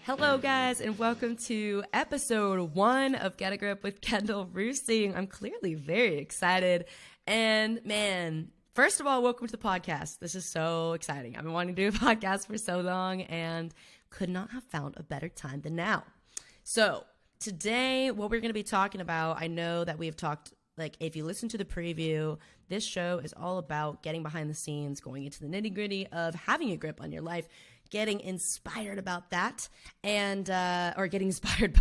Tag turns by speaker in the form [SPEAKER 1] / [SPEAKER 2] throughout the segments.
[SPEAKER 1] Hello, guys, and welcome to episode 1 of Get a Grip with Kendall Roosting. I'm clearly very excited. And man, first of all, welcome to the podcast. This is so exciting. I've been wanting to do a podcast for so long and could not have found a better time than now. So today, what we're going to be talking about, I know that we've talked, like if you listen to the preview, this show is all about getting behind the scenes, going into the nitty gritty of having a grip on your life, getting inspired about that, and or getting inspired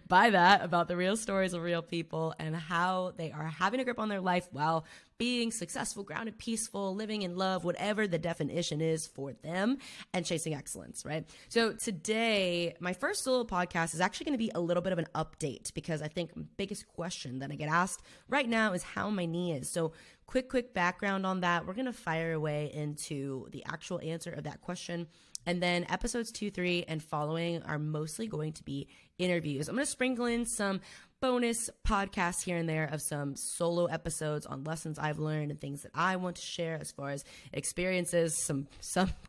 [SPEAKER 1] by that, about the real stories of real people and how they are having a grip on their life while being successful, grounded, peaceful, living in love, whatever the definition is for them, and chasing excellence, right? So today, my first solo podcast is actually going to be a little bit of an update, because I think the biggest question that I get asked right now is how my knee is. So quick background on that. We're going to fire away into the actual answer of that question. And then episodes 2, 3, and following are mostly going to be interviews. I'm going to sprinkle in some bonus podcasts here and there of some solo episodes on lessons I've learned and things that I want to share as far as experiences, some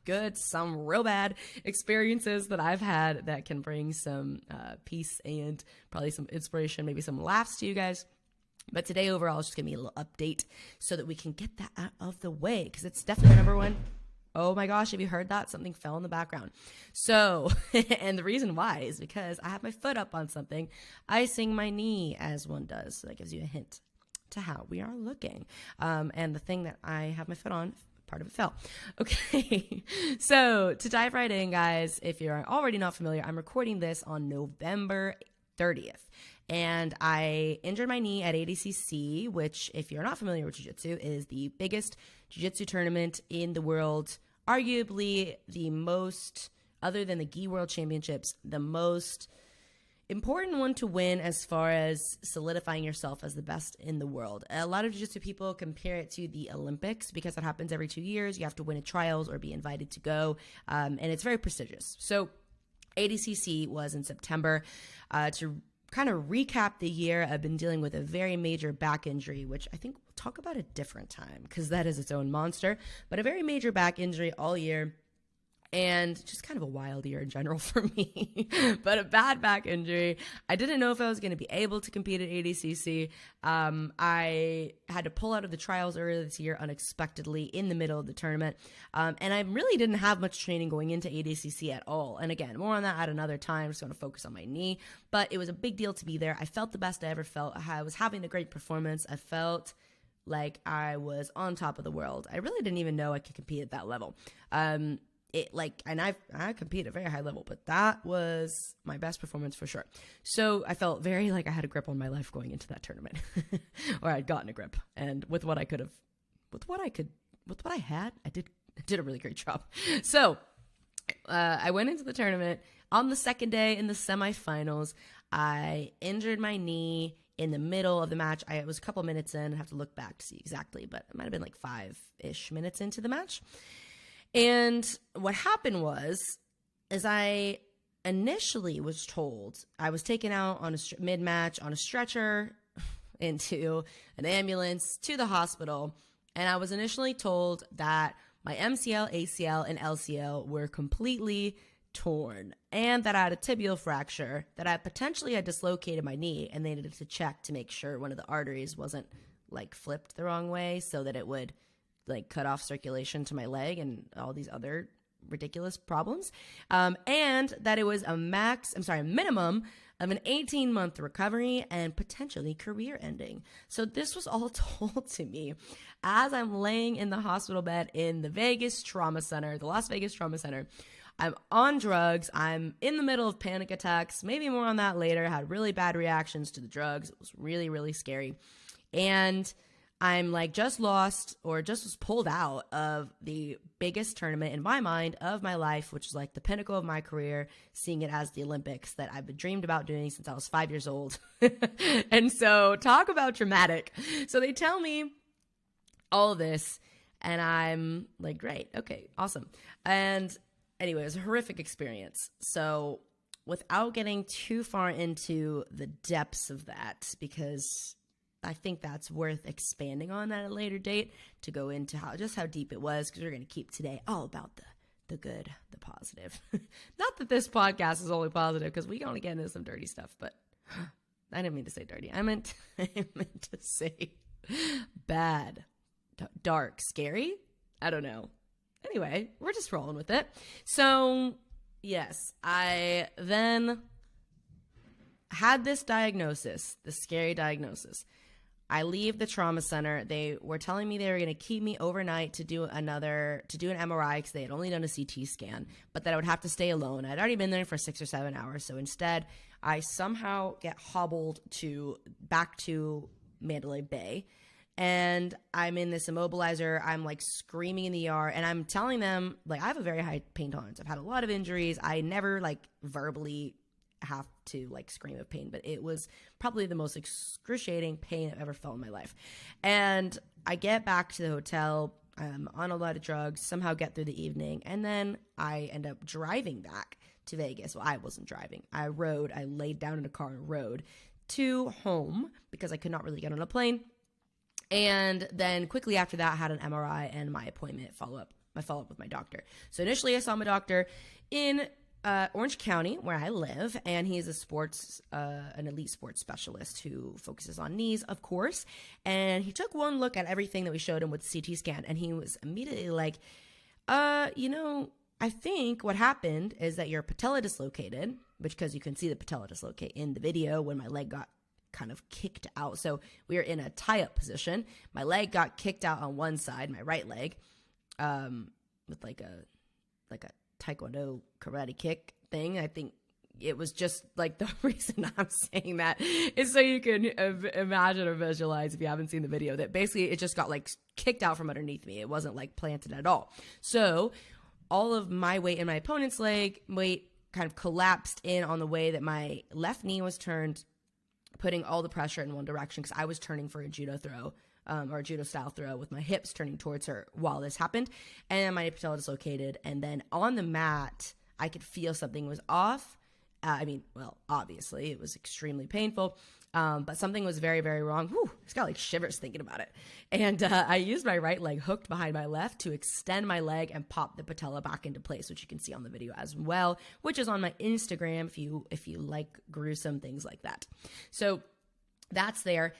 [SPEAKER 1] good, some real bad experiences that I've had that can bring some peace and probably some inspiration, maybe some laughs to you guys. But today overall is just going to be a little update so that we can get that out of the way, because it's definitely number one. Oh my gosh, have you heard that? Something fell in the background. So, and the reason why is because I have my foot up on something, icing my knee as one does. So that gives you a hint to how we are looking. And the thing that I have my foot on, part of it fell. Okay, so to dive right in, guys, if you're already not familiar, I'm recording this on November 30th. And I injured my knee at ADCC, which, if you're not familiar with jiu-jitsu, is the biggest jiu-jitsu tournament in the world, arguably the most, other than the Gi World Championships, the most important one to win as far as solidifying yourself as the best in the world. A lot of jiu-jitsu people compare it to the Olympics because it happens every 2 years. You have to win at trials or be invited to go, and it's very prestigious. So ADCC was in September. To kind of recap the year, I've been dealing with a very major back injury, which I think we'll talk about a different time because that is its own monster, but a very major back injury all year. And just kind of a wild year in general for me, but a bad back injury. I didn't know if I was going to be able to compete at ADCC. I had to pull out of the trials earlier this year unexpectedly in the middle of the tournament. And I really didn't have much training going into ADCC at all. And again, more on that at another time. I'm just going to focus on my knee. But it was a big deal to be there. I felt the best I ever felt. I was having a great performance. I felt like I was on top of the world. I really didn't even know I could compete at that level. I compete at a very high level, but that was my best performance for sure. So I felt very like I had a grip on my life going into that tournament, or I'd gotten a grip, and with what I had, I did a really great job. So I went into the tournament. On the second day in the semifinals, I injured my knee in the middle of the match. It was a couple minutes in. I have to look back to see exactly, but it might have been like 5-ish minutes into the match. And what happened is I initially was told I was taken out on a mid-match on a stretcher into an ambulance to the hospital. And I was initially told that my MCL, ACL, and LCL were completely torn, and that I had a tibial fracture, that I potentially had dislocated my knee, and they needed to check to make sure one of the arteries wasn't like flipped the wrong way so that it would like cut off circulation to my leg and all these other ridiculous problems. And that it was a minimum of an 18-month recovery and potentially career ending. So this was all told to me as I'm laying in the hospital bed in the Las Vegas Trauma Center. I'm on drugs. I'm in the middle of panic attacks. Maybe more on that later. I had really bad reactions to the drugs. It was really, really scary. And I'm like just lost, or just was pulled out of the biggest tournament in my mind of my life, which is like the pinnacle of my career, seeing it as the Olympics that I've dreamed about doing since I was 5 years old. And so talk about dramatic. So they tell me all of this and I'm like, great. Okay, awesome. And anyway, it was a horrific experience. So without getting too far into the depths of that, because I think that's worth expanding on at a later date to go into how deep it was, because we're going to keep today all about the good, the positive. Not that this podcast is only positive, because we only get into some dirty stuff, but I didn't mean to say dirty. I meant to say bad, dark, scary. I don't know. Anyway, we're just rolling with it. So yes, I then had this diagnosis, this scary diagnosis. I leave the trauma center. They were telling me they were going to keep me overnight to do an MRI, because they had only done a CT scan, but that I would have to stay alone. I'd already been there for 6 or 7 hours. So instead, I somehow get hobbled back to Mandalay Bay. And I'm in this immobilizer. I'm like screaming in the ER, and I'm telling them, like, I have a very high pain tolerance. I've had a lot of injuries. I never like verbally have to like scream of pain, but it was probably the most excruciating pain I've ever felt in my life. And I get back to the hotel. I'm on a lot of drugs, somehow get through the evening, and then I end up driving back to Vegas. Well, I wasn't driving. I laid down in a car and rode to home because I could not really get on a plane. And then quickly after that, I had an MRI and my follow-up with my doctor. So initially I saw my doctor in Orange County, where I live, and he's an elite sports specialist who focuses on knees, of course. And he took one look at everything that we showed him with the CT scan, and he was immediately like, I think what happened is that your patella dislocated, because you can see the patella dislocate in the video when my leg got kind of kicked out. So we were in a tie-up position. My leg got kicked out on one side, my right leg, with like a taekwondo karate kick thing. I think it was just like, the reason I'm saying that is so you can imagine or visualize, if you haven't seen the video, that basically it just got like kicked out from underneath me. It wasn't like planted at all. So all of my weight in my opponent's leg weight kind of collapsed in on the way that my left knee was turned, putting all the pressure in one direction, because I was turning for a judo throw, or a judo style throw, with my hips turning towards her while this happened. And my patella dislocated. And then on the mat, I could feel something was off. Obviously it was extremely painful. But something was very, very wrong. Whew, it's got like shivers thinking about it. And I used my right leg hooked behind my left to extend my leg and pop the patella back into place, which you can see on the video as well, which is on my Instagram if you like gruesome things like that. So that's there.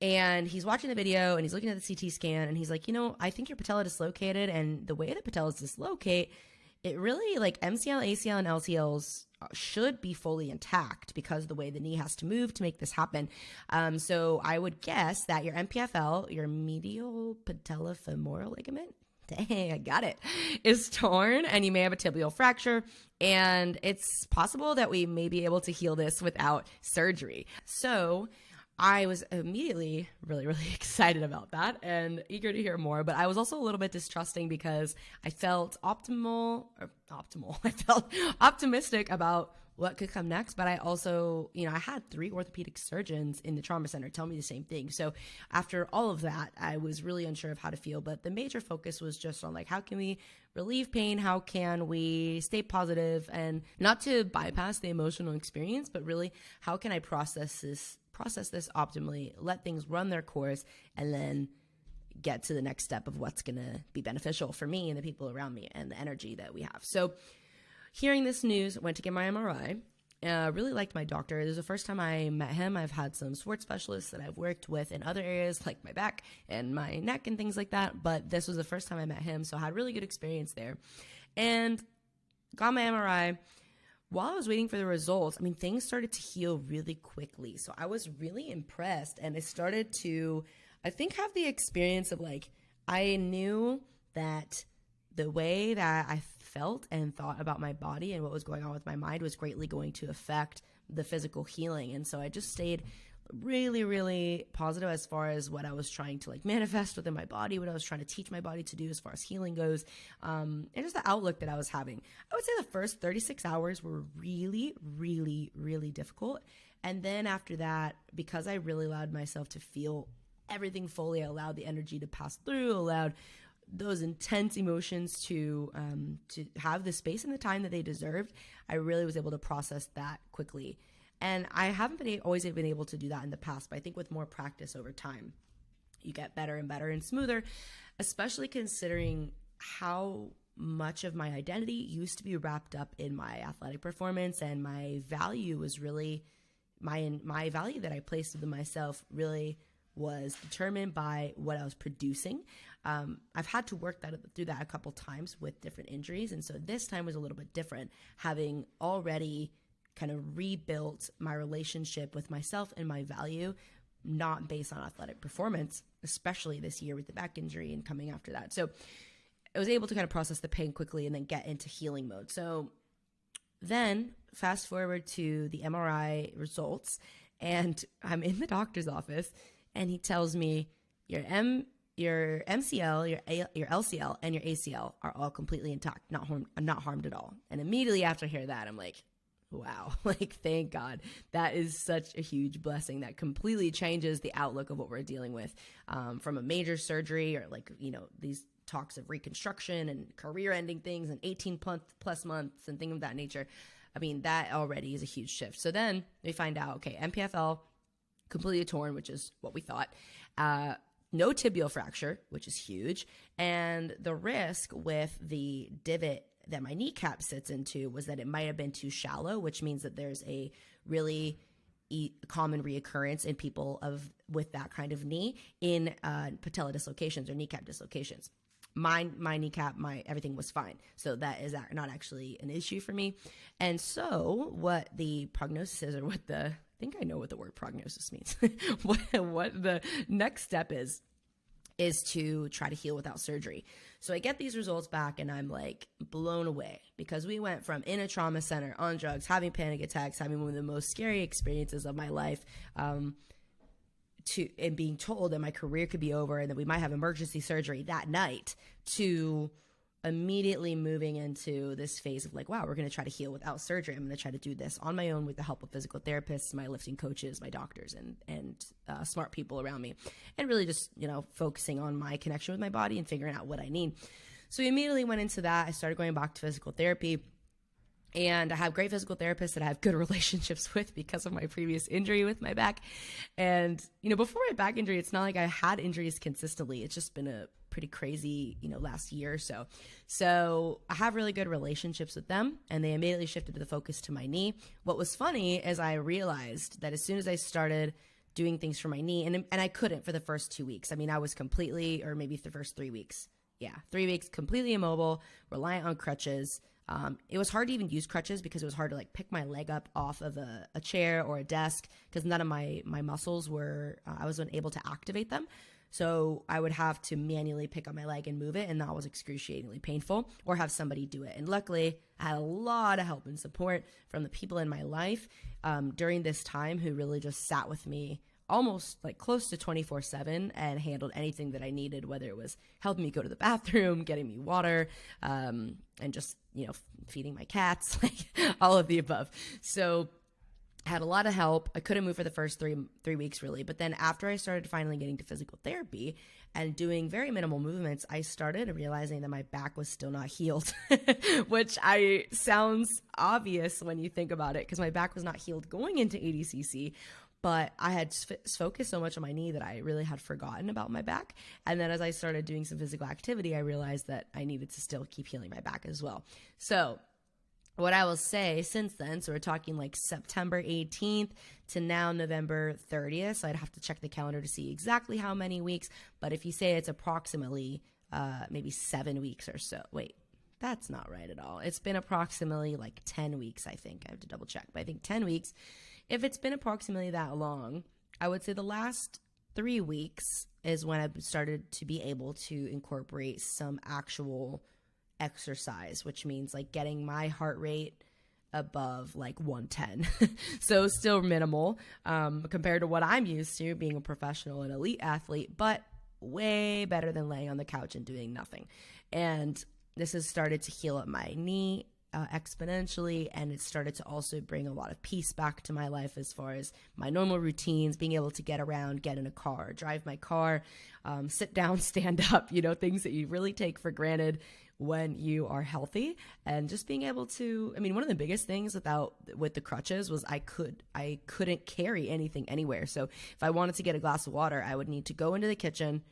[SPEAKER 1] And he's watching the video and he's looking at the CT scan, and he's like, I think your patella dislocated, and the way that patellas dislocate, it really, like, MCL, ACL, and LCLs should be fully intact because of the way the knee has to move to make this happen. So I would guess that your MPFL, your medial patellofemoral ligament, dang, I got it, is torn, and you may have a tibial fracture, and it's possible that we may be able to heal this without surgery. So I was immediately really, really excited about that and eager to hear more. But I was also a little bit distrusting because I felt I felt optimistic about what could come next. But I also, I had 3 orthopedic surgeons in the trauma center tell me the same thing. So after all of that, I was really unsure of how to feel. But the major focus was just on, like, how can we relieve pain? How can we stay positive, and not to bypass the emotional experience, but really, how can I process this optimally, let things run their course, and then get to the next step of what's going to be beneficial for me and the people around me and the energy that we have. So hearing this news, went to get my MRI. Really liked my doctor. This is the first time I met him. I've had some sports specialists that I've worked with in other areas like my back and my neck and things like that, but this was the first time I met him, so I had really good experience there. And got my MRI. While I was waiting for the results, things started to heal really quickly. So I was really impressed, and I started to, I think, have the experience of, like, I knew that the way that I felt and thought about my body and what was going on with my mind was greatly going to affect the physical healing. And so I just stayed really, really positive as far as what I was trying to, like, manifest within my body, what I was trying to teach my body to do as far as healing goes, and just the outlook that I was having. I would say the first 36 hours were really, really, really difficult. And then after that, because I really allowed myself to feel everything fully, I allowed the energy to pass through, allowed those intense emotions to have the space and the time that they deserved, I really was able to process that quickly. And I haven't always been able to do that in the past, but I think with more practice over time, you get better and better and smoother, especially considering how much of my identity used to be wrapped up in my athletic performance, and my value was really my value that I placed within myself really was determined by what I was producing. I've had to work through that a couple times with different injuries, and so this time was a little bit different, having already kind of rebuilt my relationship with myself and my value, not based on athletic performance, especially this year with the back injury and coming after that. So I was able to kind of process the pain quickly and then get into healing mode. So then fast forward to the MRI results, and I'm in the doctor's office, and he tells me your MCL, your LCL, and your ACL are all completely intact, not harmed at all. And immediately after I hear that, I'm like, wow, like, thank God. That is such a huge blessing that completely changes the outlook of what we're dealing with, from a major surgery or like, these talks of reconstruction and career ending things and 18 plus months and things of that nature. I mean, that already is a huge shift. So then we find out, okay, MPFL completely torn, which is what we thought. No tibial fracture, which is huge. And the risk with the divot that my kneecap sits into was that it might have been too shallow, which means that there's a really common reoccurrence in people with that kind of knee in patella dislocations or kneecap dislocations. My kneecap, everything was fine. So that is not actually an issue for me. And so what the prognosis is, or I think I know what the word prognosis means. what the next step is to try to heal without surgery. So I get these results back and I'm like blown away, because we went from in a trauma center on drugs, having panic attacks, having one of the most scary experiences of my life, and being told that my career could be over and that we might have emergency surgery that night, to immediately moving into this phase of like, wow, we're going to try to heal without surgery. I'm going to try to do this on my own with the help of physical therapists, my lifting coaches, my doctors, and smart people around me, and really just, focusing on my connection with my body and figuring out what I need. So we immediately went into that. I started going back to physical therapy. And I have great physical therapists that I have good relationships with because of my previous injury with my back. And, before my back injury, it's not like I had injuries consistently. It's just been a pretty crazy, last year or so. So I have really good relationships with them, and they immediately shifted the focus to my knee. What was funny is I realized that as soon as I started doing things for my knee, and I couldn't for the first 2 weeks. I mean, I was completely, or maybe the first 3 weeks. Yeah, 3 weeks, completely immobile, reliant on crutches. It was hard to even use crutches because it was hard to like pick my leg up off of a chair or a desk, because none of my muscles were, I wasn't able to activate them. So I would have to manually pick up my leg and move it, and that was excruciatingly painful, or have somebody do it. And luckily, I had a lot of help and support from the people in my life during this time, who really just sat with me almost like close to 24/7 and handled anything that I needed, whether it was helping me go to the bathroom, getting me water, and just, feeding my cats, like all of the above. So I had a lot of help. I couldn't move for the first three weeks really. But then after I started finally getting to physical therapy and doing very minimal movements, I started realizing that my back was still not healed, which sounds obvious when you think about it, because my back was not healed going into ADCC. But I had focused so much on my knee that I really had forgotten about my back. And then as I started doing some physical activity, I realized that I needed to still keep healing my back as well. So what I will say since then, so we're talking like September 18th to now November 30th. So I'd have to check the calendar to see exactly how many weeks. But if you say it's approximately maybe 7 weeks or so. Wait, that's not right at all. It's been approximately like 10 weeks, I think. I have to double check. But I think 10 weeks. If it's been approximately that long, I would say the last 3 weeks is when I've started to be able to incorporate some actual exercise, which means like getting my heart rate above like 110. So still minimal compared to what I'm used to being a professional and elite athlete, but way better than laying on the couch and doing nothing. And this has started to heal up my knee exponentially, and it started to also bring a lot of peace back to my life as far as my normal routines, being able to get around, get in a car, drive my car, sit down, stand up, things that you really take for granted when you are healthy. And just being able to, one of the biggest things with the crutches was I couldn't carry anything anywhere. So if I wanted to get a glass of water, I would need to go into the kitchen,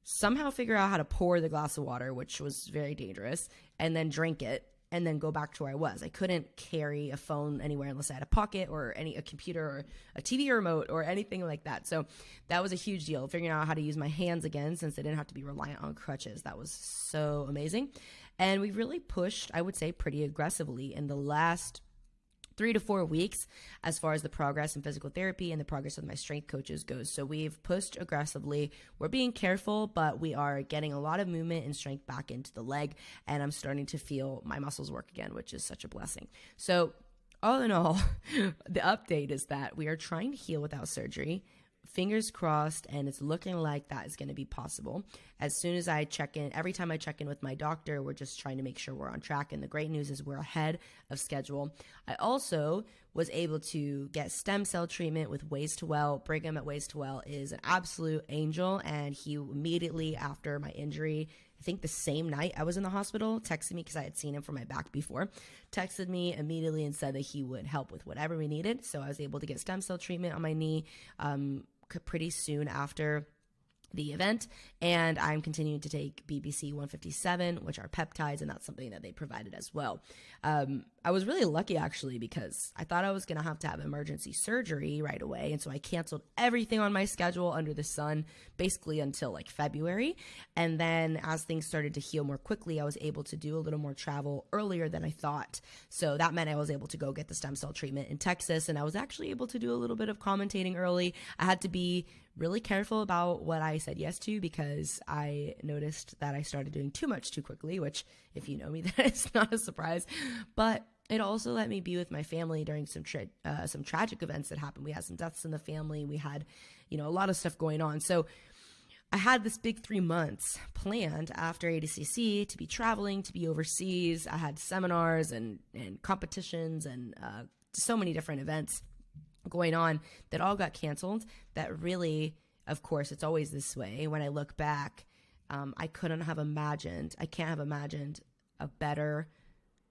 [SPEAKER 1] somehow figure out how to pour the glass of water, which was very dangerous, and then drink it, and then go back to where I was. I couldn't carry a phone anywhere unless I had a pocket or a computer or a TV remote or anything like that. So that was a huge deal, figuring out how to use my hands again since I didn't have to be reliant on crutches. That was so amazing. And we really pushed, I would say, pretty aggressively in the last 3 to 4 weeks as far as the progress in physical therapy and the progress with my strength coaches goes. So we've pushed aggressively. We're being careful, but we are getting a lot of movement and strength back into the leg, and I'm starting to feel my muscles work again, which is such a blessing. So all in all, the update is that we are trying to heal without surgery. Fingers crossed, and it's looking like that is going to be possible. As soon as I check in, every time I check in with my doctor, we're just trying to make sure we're on track. And the great news is we're ahead of schedule. I also was able to get stem cell treatment with Ways to Well. Brigham at Ways to Well is an absolute angel, and he immediately after my injury, I think the same night I was in the hospital, texted me because I had seen him for my back before, texted me immediately and said that he would help with whatever we needed. So I was able to get stem cell treatment on my knee pretty soon after the event, and I'm continuing to take BBC 157, which are peptides, and that's something that they provided as well. I was really lucky actually, because I thought I was going to have emergency surgery right away, and so I canceled everything on my schedule under the sun basically until like February. And then as things started to heal more quickly, I was able to do a little more travel earlier than I thought. So that meant I was able to go get the stem cell treatment in Texas, and I was actually able to do a little bit of commentating early. I had to be really careful about what I said yes to, because I noticed that I started doing too much too quickly, which if you know me, that is not a surprise. But it also let me be with my family during some tragic events that happened. We had some deaths in the family. We had, a lot of stuff going on. So I had this big 3 months planned after ADCC to be traveling, to be overseas. I had seminars and competitions and so many different events going on that all got canceled. That really, of course, it's always this way. When I look back, I can't have imagined a better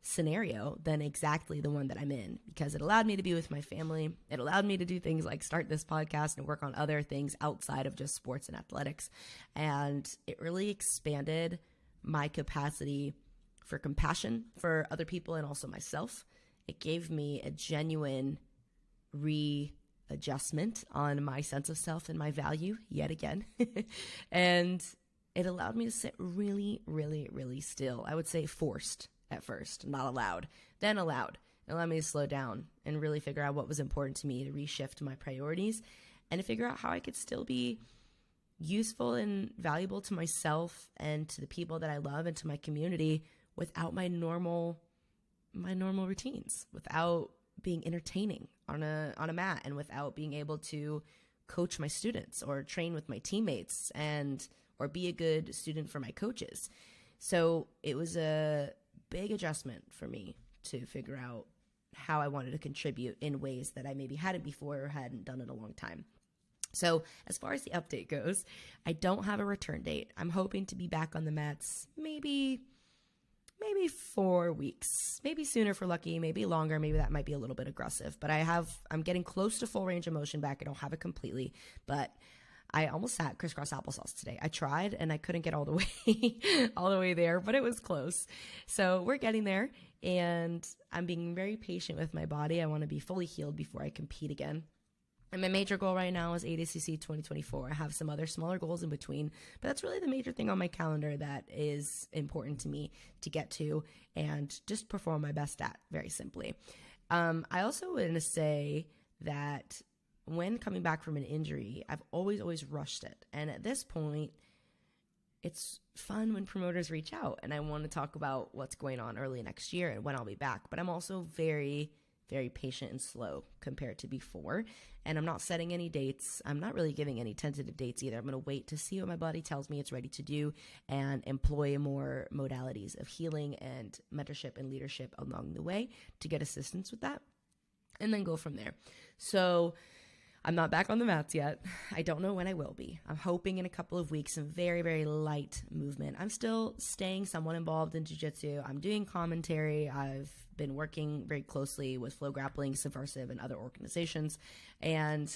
[SPEAKER 1] scenario than exactly the one that I'm in, because it allowed me to be with my family. It allowed me to do things like start this podcast and work on other things outside of just sports and athletics. And it really expanded my capacity for compassion for other people and also myself. It gave me a genuine readjustment on my sense of self and my value yet again. And it allowed me to sit really, really, really still. I would say forced at first, not allowed, then allowed. It allowed me to slow down and really figure out what was important to me, to reshift my priorities, and to figure out how I could still be useful and valuable to myself and to the people that I love and to my community without my normal routines, without being entertaining on a mat, and without being able to coach my students or train with my teammates or be a good student for my coaches. So it was a big adjustment for me to figure out how I wanted to contribute in ways that I maybe hadn't before or hadn't done in a long time. So as far as the update goes, I don't have a return date. I'm hoping to be back on the mats maybe 4 weeks, maybe sooner if we're lucky, maybe longer. Maybe that might be a little bit aggressive, but I'm getting close to full range of motion back. I don't have it completely, but I almost sat crisscross applesauce today. I tried and I couldn't get all the way there, but it was close. So we're getting there, and I'm being very patient with my body. I want to be fully healed before I compete again. And my major goal right now is ADCC 2024. I have some other smaller goals in between, but that's really the major thing on my calendar that is important to me to get to and just perform my best at, very simply. I also want to say that when coming back from an injury, I've always rushed it. And at this point, it's fun when promoters reach out and I want to talk about what's going on early next year and when I'll be back. But I'm also very, very patient and slow compared to before. And I'm not setting any dates. I'm not really giving any tentative dates either. I'm going to wait to see what my body tells me it's ready to do and employ more modalities of healing and mentorship and leadership along the way to get assistance with that, and then go from there. So I'm not back on the mats yet. I don't know when I will be. I'm hoping in a couple of weeks, some very, very light movement. I'm still staying somewhat involved in jiu-jitsu. I'm doing commentary. I've been working very closely with Flow Grappling, Subversive, and other organizations. And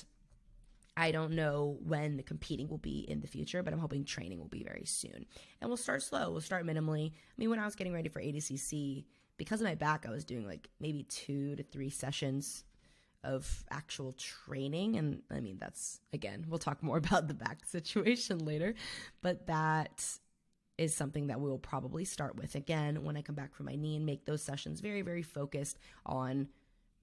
[SPEAKER 1] I don't know when the competing will be in the future, but I'm hoping training will be very soon. And we'll start slow. We'll start minimally. I mean, when I was getting ready for ADCC, because of my back, I was doing like maybe 2 to 3 sessions of actual training. And I mean, that's, again, we'll talk more about the back situation later, but that is something that we'll probably start with again when I come back from my knee, and make those sessions very, very focused on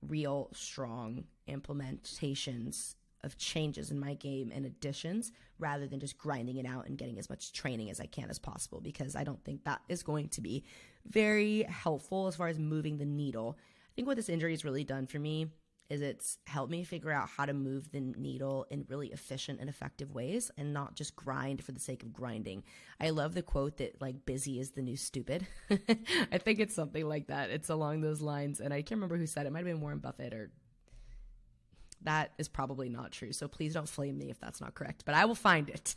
[SPEAKER 1] real strong implementations of changes in my game and additions, rather than just grinding it out and getting as much training as I can as possible, because I don't think that is going to be very helpful as far as moving the needle. I think what this injury has really done for me is it's helped me figure out how to move the needle in really efficient and effective ways, and not just grind for the sake of grinding. I love the quote that like busy is the new stupid. I think it's something like that. It's along those lines. And I can't remember who said it. It might have been Warren Buffett, or that is probably not true. So please don't flame me if that's not correct, but I will find it.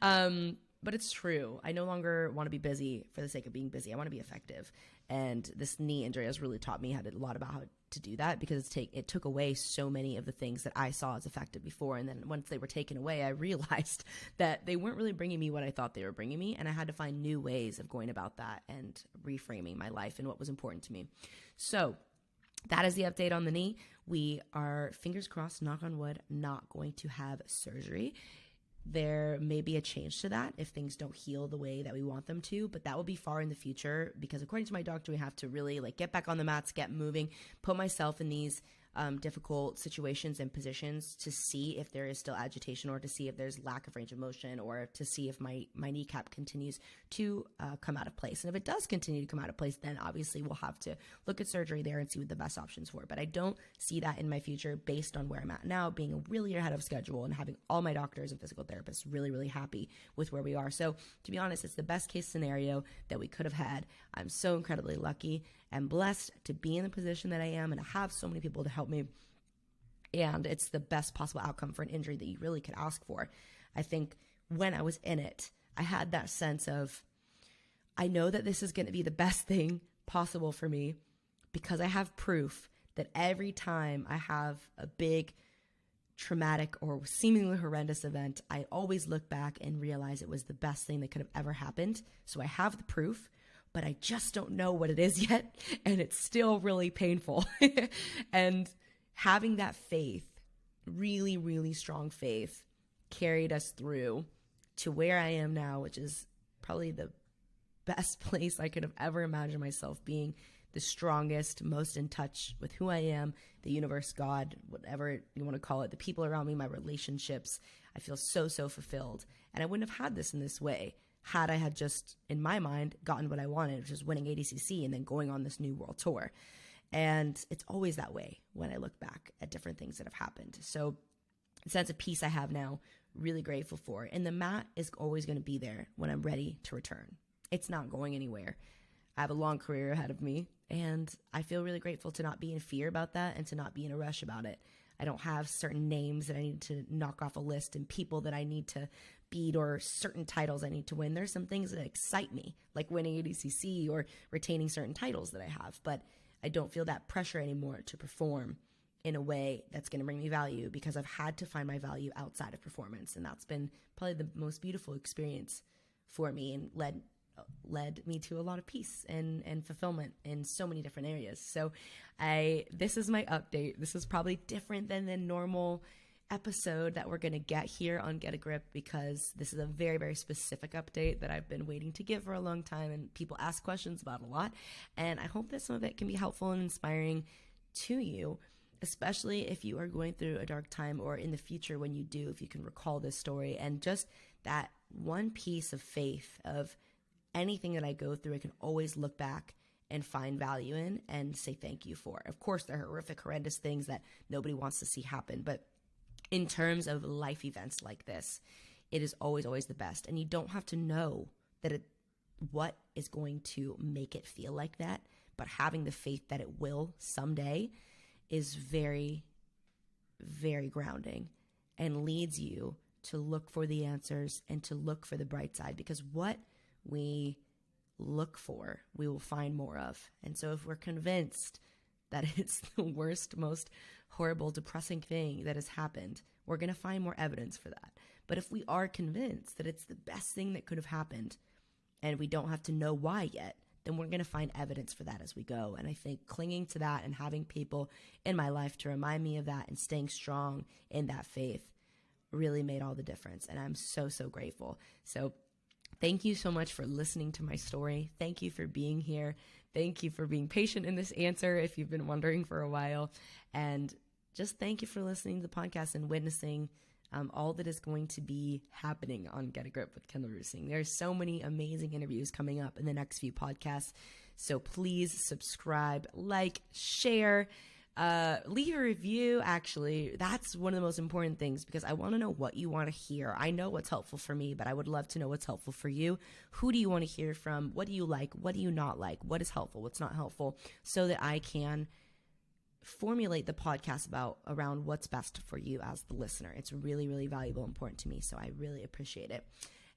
[SPEAKER 1] But it's true. I no longer want to be busy for the sake of being busy. I want to be effective. And this knee injury has really taught me a lot about how to do that, because it took away so many of the things that I saw as effective before. And then once they were taken away, I realized that they weren't really bringing me what I thought they were bringing me. And I had to find new ways of going about that and reframing my life and what was important to me. So that is the update on the knee. We are, fingers crossed, knock on wood, not going to have surgery. There may be a change to that if things don't heal the way that we want them to, but that will be far in the future, because according to my doctor, we have to really like get back on the mats, get moving, put myself in these difficult situations and positions to see if there is still agitation, or to see if there's lack of range of motion, or to see if my kneecap continues to come out of place. And if it does continue to come out of place, then obviously we'll have to look at surgery there and see what the best options for. But I don't see that in my future based on where I'm at now, being really ahead of schedule and having all my doctors and physical therapists really, really happy with where we are. So to be honest, it's the best case scenario that we could have had. I'm so incredibly lucky and blessed to be in the position that I am, and to have so many people to help me. And it's the best possible outcome for an injury that you really could ask for. I think when I was in it, I had that sense of, I know that this is going to be the best thing possible for me, because I have proof that every time I have a big traumatic or seemingly horrendous event, I always look back and realize it was the best thing that could have ever happened. So I have the proof, but I just don't know what it is yet. And it's still really painful. And having that faith, really, really strong faith, carried us through to where I am now, which is probably the best place I could have ever imagined myself being. The strongest, most in touch with who I am, the universe, God, whatever you want to call it, the people around me, my relationships. I feel so, so fulfilled. And I wouldn't have had this in this way had I had just, in my mind, gotten what I wanted, which is winning ADCC and then going on this new world tour. And it's always that way when I look back at different things that have happened. So the sense of peace I have now, really grateful for. And the mat is always going to be there when I'm ready to return. It's not going anywhere. I have a long career ahead of me, and I feel really grateful to not be in fear about that and to not be in a rush about it. I don't have certain names that I need to knock off a list and people that I need to beat or certain titles I need to win. There's some things that excite me, like winning ADCC or retaining certain titles that I have, but I don't feel that pressure anymore to perform in a way that's going to bring me value, because I've had to find my value outside of performance. And that's been probably the most beautiful experience for me, and led me to a lot of peace and fulfillment in so many different areas. So this is my update. This is probably different than the normal episode that we're going to get here on Get a Grip, because this is a very, very specific update that I've been waiting to give for a long time and people ask questions about a lot. And I hope that some of it can be helpful and inspiring to you, especially if you are going through a dark time, or in the future when you do, if you can recall this story and just that one piece of faith of anything that I go through, I can always look back and find value in and say thank you for. Of course, there are horrific, horrendous things that nobody wants to see happen, but in terms of life events like this, it is always, always the best. And you don't have to know what is going to make it feel like that, but having the faith that it will someday is very, very grounding and leads you to look for the answers and to look for the bright side, because what we look for, we will find more of. And so if we're convinced that it's the worst, most horrible, depressing thing that has happened, we're going to find more evidence for that. But if we are convinced that it's the best thing that could have happened and we don't have to know why yet, then we're going to find evidence for that as we go. And I think clinging to that and having people in my life to remind me of that and staying strong in that faith really made all the difference. And I'm so, so grateful. So thank you so much for listening to my story. Thank you for being here. Thank you for being patient in this answer if you've been wondering for a while. And just thank you for listening to the podcast and witnessing all that is going to be happening on Get a Grip with Kendall Rusing. There's so many amazing interviews coming up in the next few podcasts. So please subscribe, like, share, leave a review. Actually, that's one of the most important things because I want to know what you want to hear. I know what's helpful for me, but I would love to know what's helpful for you. Who do you want to hear from? What do you like? What do you not like? What is helpful? What's not helpful? So that I can formulate the podcast around what's best for you as the listener. It's really, really valuable and important to me. So I really appreciate it.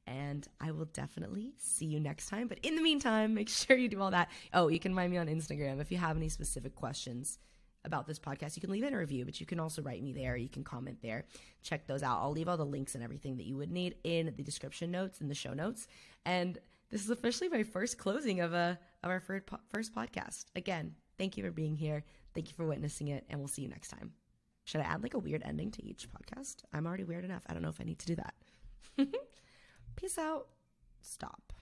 [SPEAKER 1] And I will definitely see you next time. But in the meantime, make sure you do all that. Oh, you can find me on Instagram. If you have any specific questions about this podcast, you can leave it in a review, but you can also write me there. You can comment there. Check those out. I'll leave all the links and everything that you would need in the description notes and the show notes. And this is officially my first closing of our first podcast. Again, thank you for being here. Thank you for witnessing it, and we'll see you next time. Should I add like a weird ending to each podcast? I'm already weird enough. I don't know if I need to do that. Peace out. Stop.